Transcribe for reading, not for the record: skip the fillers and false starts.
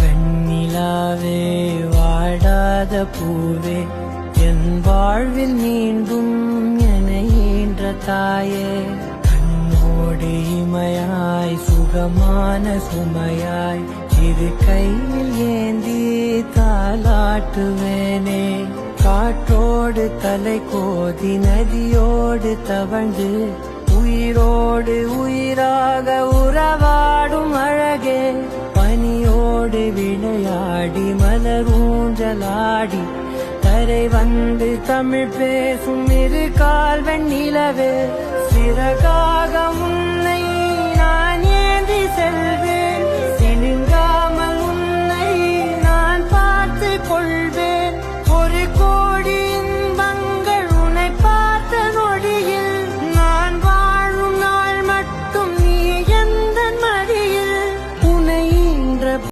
வெண்ணிலாவே வாடாத பூவே என் வாழ்வில் மீண்டும் என ஈன்ற தாயே கண்ணோடு இமையாய் சுகமான சுமையாய் இரு கையில் ஏந்தி தாலாட்டுவேனே காற்றோடு தலை கோதி நதியோடு தவழ்ந்து உயிரோடு உயிராக உறவாடும் அழகே பனியோடு விளையாடி மலரூஞ்சலாடி கரை வந்து தமிழ் பேசும் இரு கால் வெண்ணிலவே சிறகாக